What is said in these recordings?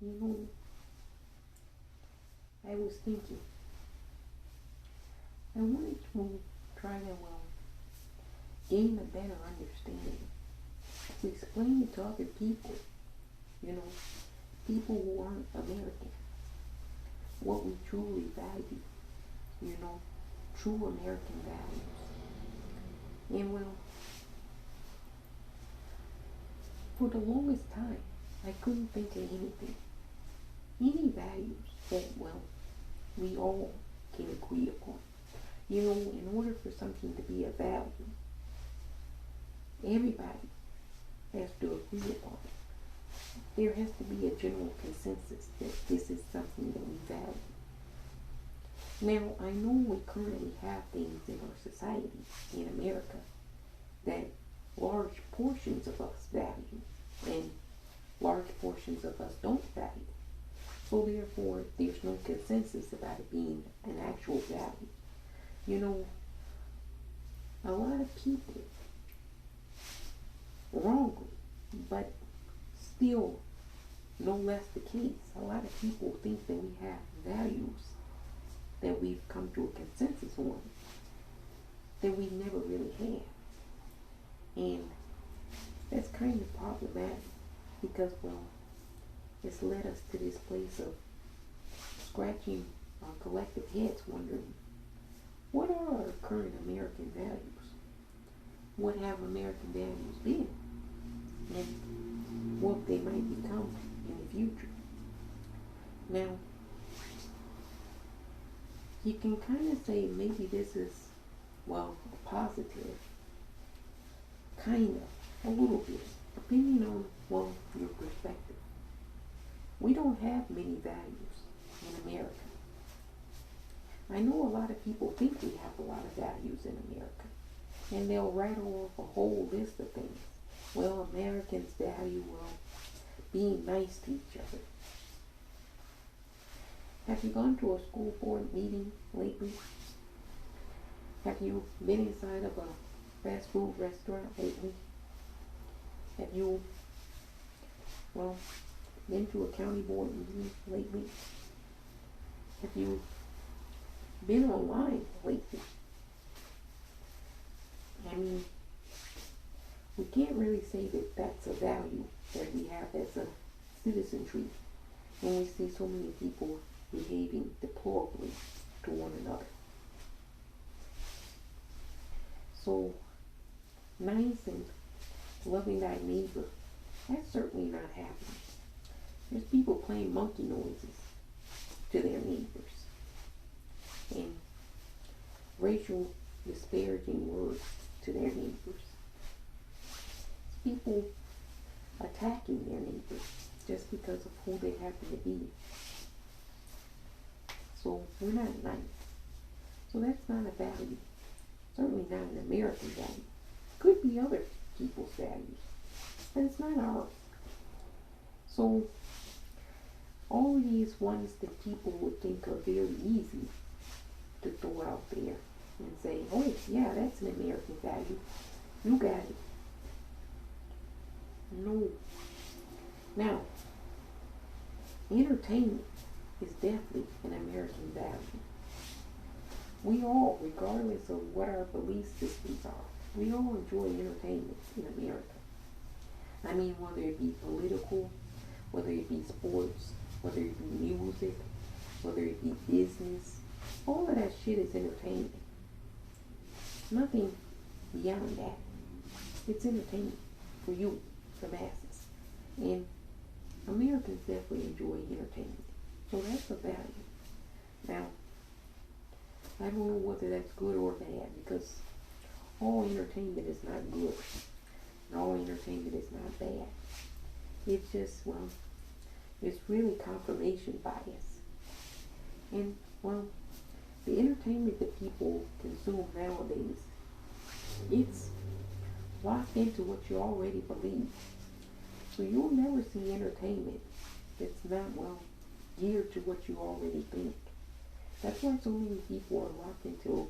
You know, I was thinking, I wanted to try to, gain a better understanding, to explain it to other people, you know, people who aren't American, what we truly value, you know, true American values. And for the longest time, I couldn't think of anything, any values that, we all can agree upon. You know, in order for something to be a value, everybody has to agree upon it. There has to be a general consensus that this is something that we value. Now, I know we currently have things in our society, in America, that large portions of us value, and large portions of us don't value. So therefore, there's no consensus about it being an actual value. You know, a lot of people, wrongly, but still no less the case, a lot of people think that we have values that we've come to a consensus on that we never really had. And that's kind of problematic because, it's led us to this place of scratching our collective heads wondering, what are our current American values? What have American values been? And what they might become in the future. Now, you can kind of say maybe this is, a positive. Kind of, a little bit, depending on, your perspective. We don't have many values in America. I know a lot of people think we have a lot of values in America, and they'll rattle off a whole list of things. Well, Americans value, being nice to each other. Have you gone to a school board meeting lately? Have you been inside of a fast food restaurant lately? Have you, been to a county board meeting lately? Have you been online lately? I mean, we can't really say that that's a value that we have as a citizenry when we see so many people behaving deplorably to one another. So, nice and loving thy neighbor, that's certainly not happening. There's people playing monkey noises to their neighbors and racial disparaging words to their neighbors. People attacking their neighbors just because of who they happen to be. So we're not nice. So that's not a value. Certainly not an American value. Could be other people's values, but it's not ours. So all of these ones that people would think are very easy to throw out there and say, oh yeah, that's an American value. You got it. No. Now, entertainment is definitely an American value. We all, regardless of what our belief systems are, we all enjoy entertainment in America. I mean, whether it be political, whether it be sports, whether it be music, whether it be business, all of that shit is entertainment. Nothing beyond that. It's entertainment for you, the masses. And Americans definitely enjoy entertainment. So that's a value. Now, I don't know whether that's good or bad, because all entertainment is not good. And all entertainment is not bad. It's just, it's really confirmation bias. And, the entertainment that people consume nowadays, it's locked into what you already believe. So you'll never see entertainment that's not, geared to what you already think. That's why so many people are locked into,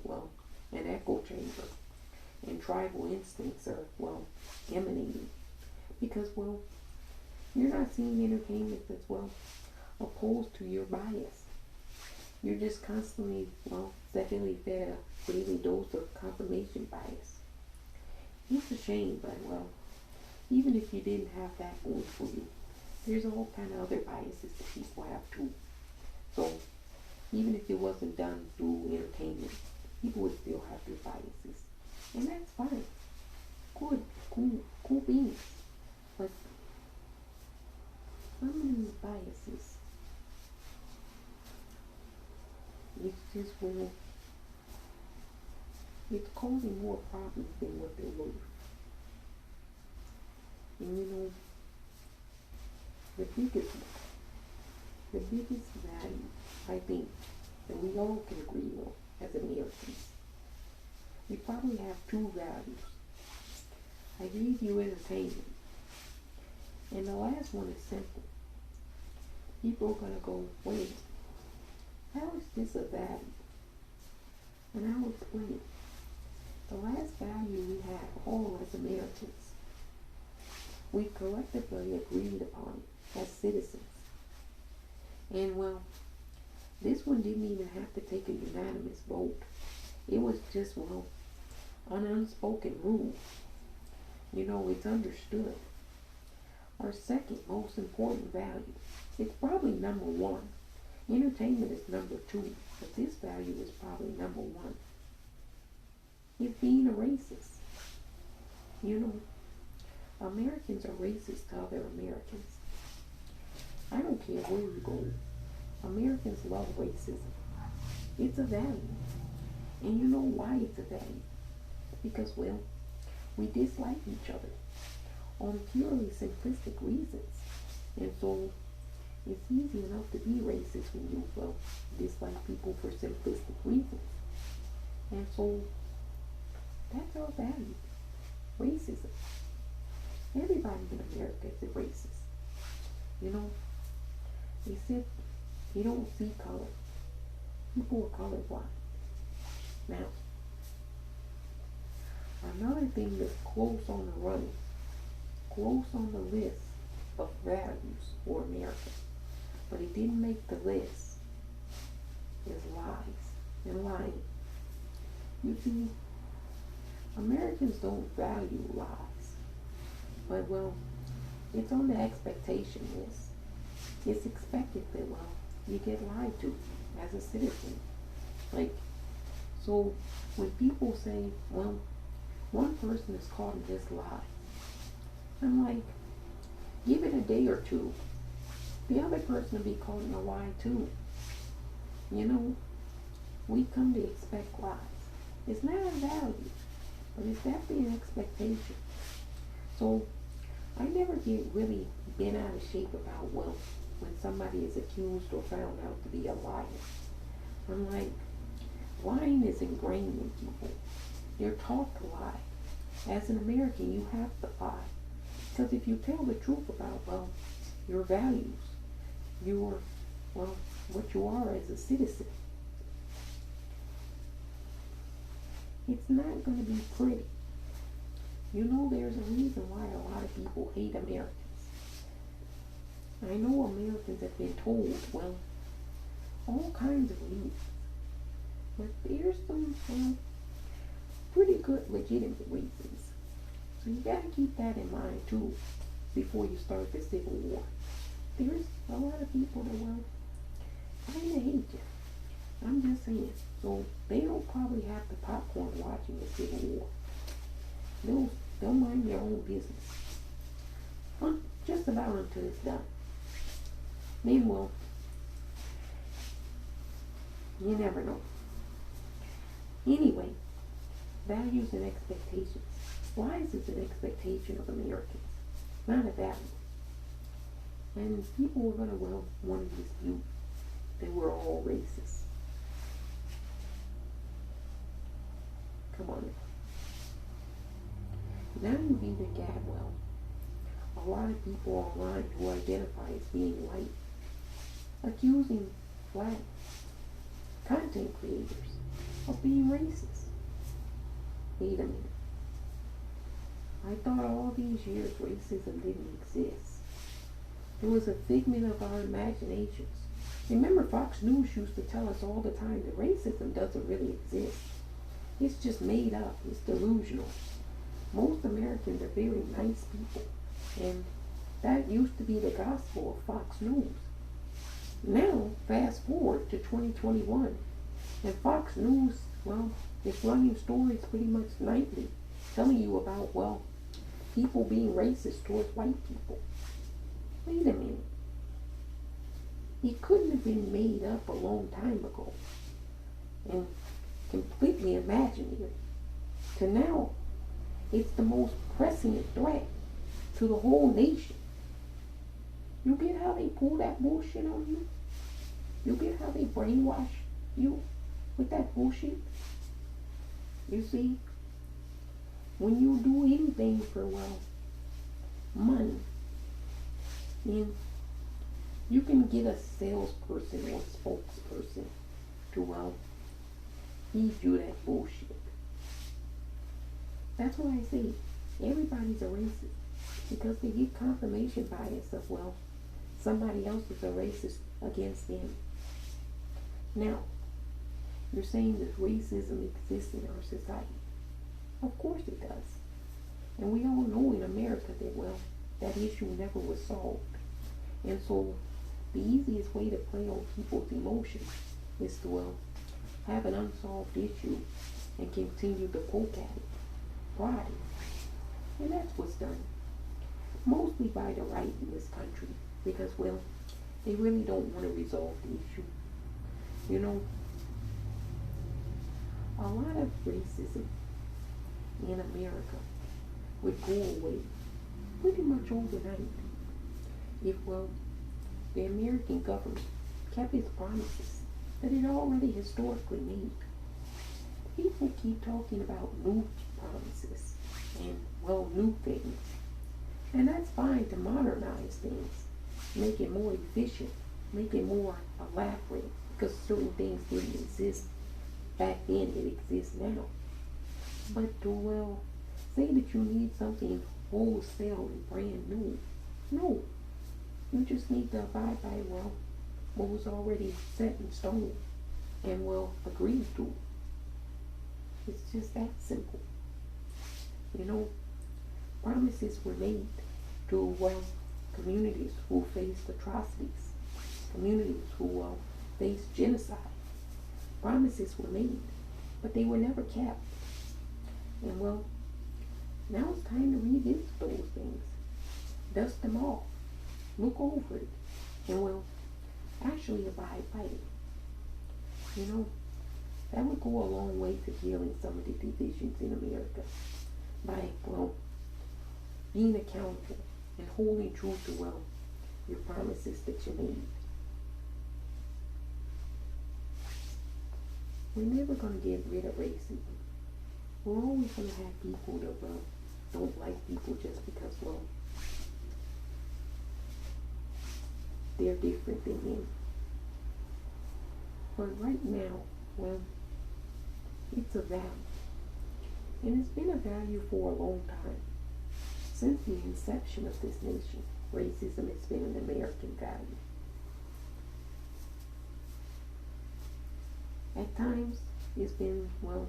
an echo chamber. And tribal instincts are, emanating. Because, you're not seeing entertainment that's, opposed to your bias. You're just constantly, well, secondly fed a daily dose of confirmation bias. It's a shame, but well, even if you didn't have that going for you, there's all kind of other biases that people have too. So even if it wasn't done through entertainment, people would still have their biases. And that's fine. Good, cool beans. But some of these biases, it's just, well, it's causing more problems than what they're worth. And you know, the biggest value, I think, that we all can agree on as Americans, we probably have two values. I gave you entertainment. And the last one is simple. People are going to go, wait, how is this a value? And I'll explain. The last value we have all as Americans, we collectively agreed upon as citizens. And well, this one didn't even have to take a unanimous vote. It was just, well, an unspoken rule. You know, it's understood. Our second most important value, it's probably number one. Entertainment is number two, but this value is probably number one. It's being a racist. You know, Americans are racist to other Americans. I don't care where you go. Americans love racism. It's a value. And you know why it's a value? Because, well, we dislike each other on purely simplistic reasons. And so it's easy enough to be racist when you, well, dislike people for simplistic reasons. And so that's our value. Racism. Everybody in America is a racist. You know, they said you don't see color. People are colorblind. Now, another thing that's close on the run, close on the list of values for America, but it didn't make the list, is lies and lying. You see, Americans don't value lies, but well, it's on the expectation list. It's expected that, well, you get lied to as a citizen. Like, so when people say, well, one person is caught in this lie, I'm like, give it a day or two. The other person will be caught in a lie too. You know, we come to expect lies. It's not a value, but it's definitely an expectation. So I never get really bent out of shape about, well, when somebody is accused or found out to be a liar. I'm like, lying is ingrained in people. They're taught to lie. As an American, you have to lie. Because if you tell the truth about, well, your values, your, well, what you are as a citizen, it's not going to be pretty. You know, there's a reason why a lot of people hate Americans. I know Americans have been told, well, all kinds of reasons. But there's some, well, pretty good legitimate reasons. So you gotta keep that in mind too, before you start the Civil War. There's a lot of people that, well, kinda hate you. I'm just saying. So they don't probably have the popcorn watching the Civil War. They'll mind their own business. Just about until it's done. Meanwhile, you never know. Anyway, values and expectations. Lies is an expectation of Americans, not a value. And people are going to, well, want to dispute that we're all racist. Come on. Now you've even got, well, a lot of people online who identify as being white, accusing black content creators of being racist. Wait a minute. I thought all these years racism didn't exist. It was a figment of our imaginations. Remember, Fox News used to tell us all the time that racism doesn't really exist. It's just made up. It's delusional. Most Americans are very nice people. And that used to be the gospel of Fox News. Now, fast forward to 2021. And Fox News, well, is running stories pretty much nightly, telling you about, well, people being racist towards white people. Wait a minute. It couldn't have been made up a long time ago and completely imaginary. To now, it's the most pressing threat to the whole nation. You get how they pull that bullshit on you? You get how they brainwash you with that bullshit? You see, when you do anything for, well, money, then you can get a salesperson or spokesperson to, well, feed you that bullshit. That's why I say everybody's a racist, because they get confirmation bias of, well, somebody else is a racist against them. Now, you're saying that racism exists in our society. Of course it does. And we all know in America that, well, that issue never was solved. And so the easiest way to play on people's emotions is to, well, have an unsolved issue and continue to poke at it, prod it. And that's what's done. Mostly by the right in this country. Because, well, they really don't want to resolve the issue. You know, a lot of racism in America would go away pretty much overnight if, well, the American government kept its promises that it already historically made. People keep talking about new promises and, well, new things. And that's fine to modernize things, make it more efficient, make it more elaborate, because certain things didn't exist back then, it exists now. But to, well, say that you need something wholesale and brand new. No. You just need to abide by, well, what was already set in stone and, well, agreed to. It's just that simple. You know, promises were made to, well, communities who faced atrocities, communities who, well, faced genocide. Promises were made, but they were never kept. And, well, now it's time to revisit those things. Dust them off. Look over it. And, well, actually abide by it. You know, that would go a long way to healing some of the divisions in America. By, well, being accountable and holding true to, well, your promises that you made. We're never going to get rid of racism. We're always going to have people that, well, don't like people just because, well, they're different than them. But right now, well, it's a value. And it's been a value for a long time. Since the inception of this nation, racism has been an American value. At times, it's been, well,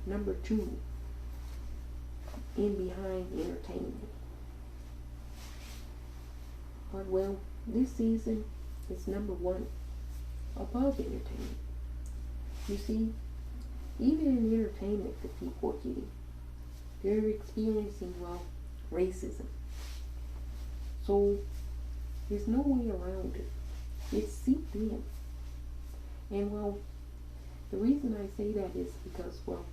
number 2 in behind entertainment. But, well, this season, it's number 1 above entertainment. You see, even in entertainment that people are getting, they're experiencing, well, racism. So, there's no way around it. It's seeped in. And, well, the reason I say that is because, well,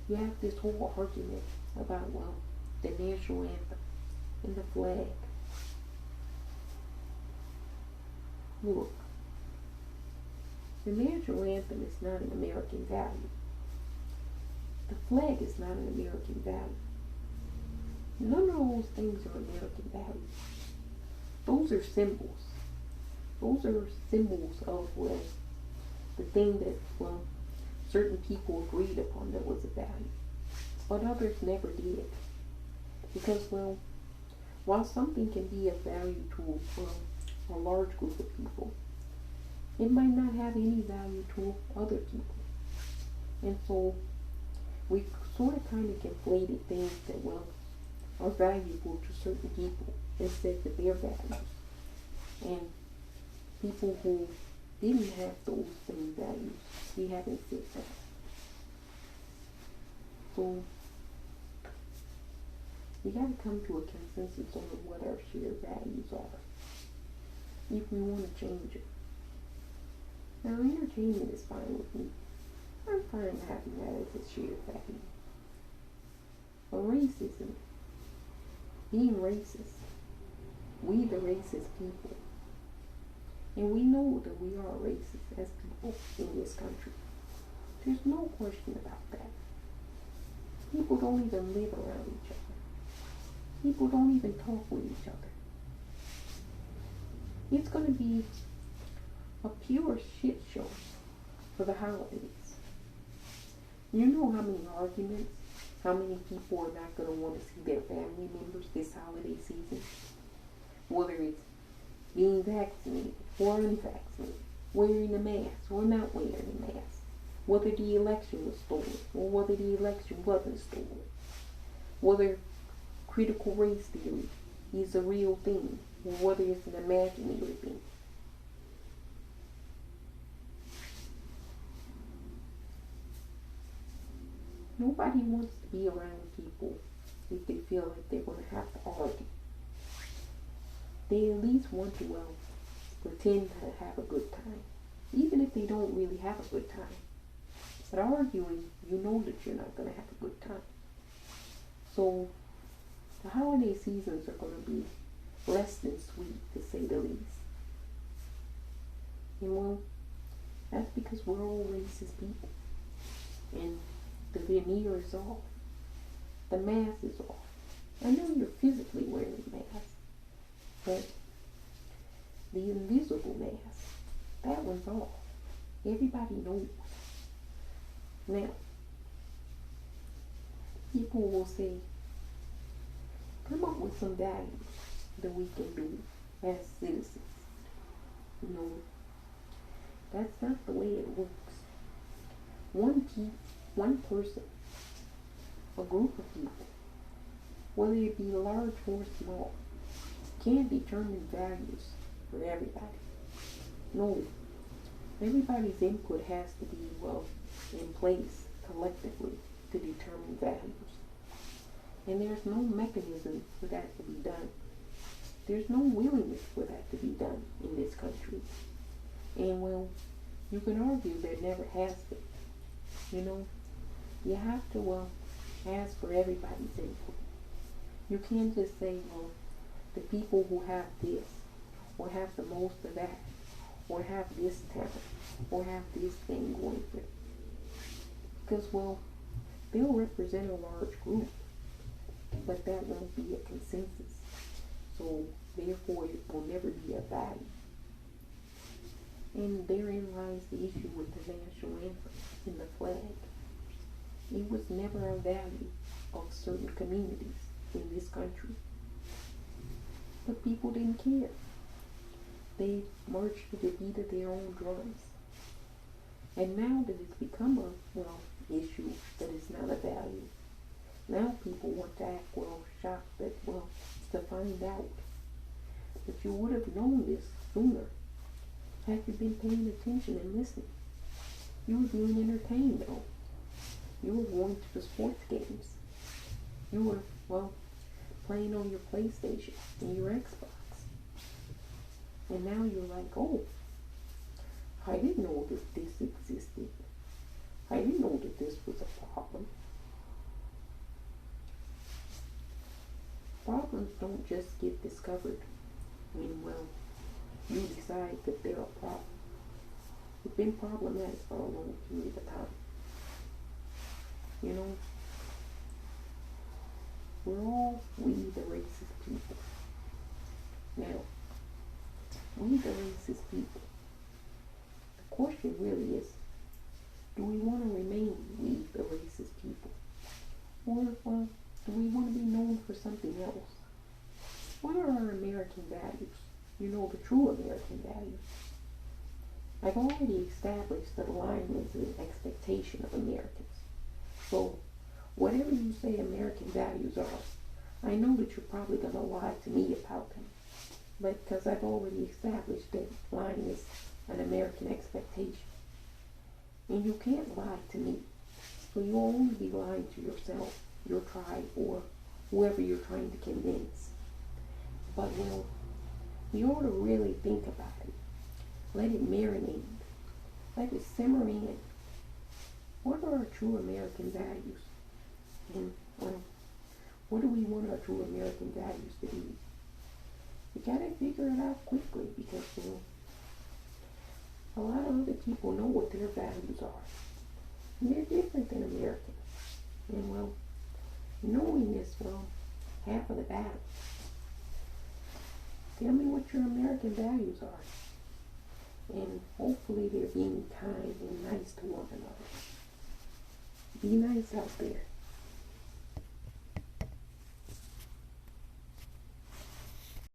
you have this whole argument about, well, the national anthem and the flag. Look, the national anthem is not an American value. The flag is not an American value. None of those things are American values. Those are symbols. Those are symbols of, well, the thing that, well, certain people agreed upon that was a value. But others never did. Because, well, While something can be of value to a large group of people, it might not have any value to other people. And so we sort of kind of conflated things that, well, are valuable to certain people instead of their values. And people who didn't have those same values, we haven't said that. So we got to come to a consensus on what our shared values are if we want to change it. Now, entertainment is fine with me. I'm fine having that as a shared value. But racism, being racist, we the racist people, and we know that we are racist as people in this country. There's no question about that. People don't even live around each other. People don't even talk with each other. It's going to be a pure shit show for the holidays. You know how many arguments, how many people are not going to want to see their family members this holiday season? Whether it's being vaccinated or unvaccinated, wearing a mask or not wearing a mask, whether the election was stolen or whether the election wasn't stolen, whether critical race theory is a real thing or whether it's an imaginary thing. Nobody wants to be around people if they feel like they're going to have to argue. They at least want to, well, pretend to have a good time, even if they don't really have a good time. But arguing, you know that you're not going to have a good time. So the holiday seasons are going to be less than sweet, to say the least. And well, that's because we're all racist people. And the veneer is off. The mask is off. I know you're physically wearing a mask, but the invisible mask, that one's off. Everybody knows. Now, people will say, come up with some values that we can do as citizens. No, that's not the way it works. One person, a group of people, whether it be large or small, can't determine values for everybody. No, everybody's input has to be, well, in place collectively to determine values. And there's no mechanism for that to be done. There's no willingness for that to be done in this country. And well, you can argue there never has been. You know, you have to, well, ask for everybody's input. You can't just say, well, the people who have this, or have the most of that, or have this talent, or have this thing going for it. Because, well, they'll represent a large group, but that won't be a consensus. So, therefore, it will never be a value. And therein lies the issue with the national anthem and the flag. It was never a value of certain communities in this country. But people didn't care. They marched to the beat of their own drums. And now that it's become a, well, issue that is not a value, now people want to act, well, shocked that, well, to find out. But you would have known this sooner had you been paying attention and listening. You were being entertained, though. You were going to the sports games. You were, well, playing on your PlayStation and your Xbox. And now you're like, oh, I didn't know that this existed. I didn't know that this was a problem. Problems don't just get discovered when, well, you decide that they're a problem. They've been problematic for a long period of time. You know, we're all we the racist people. Now, we the racist people. The question really is, do we want to remain we the racist people? Or, well, do we want to be known for something else? What are our American values? You know, the true American values. I've already established the alignments and expectation of Americans. So, whatever you say American values are, I know that you're probably going to lie to me about them. But because I've already established that lying is an American expectation. And you can't lie to me. So you'll only be lying to yourself, your tribe, or whoever you're trying to convince. But, well, you ought to really think about it. Let it marinate. Let it simmer in. What are our true American values? And, well, what do we want our true American values to be? You gotta figure it out quickly because, well, a lot of other people know what their values are. And they're different than Americans. And, well, knowing is, well, half of the battle. Tell me what your American values are. And hopefully they're being kind and nice to one another. Be nice out there.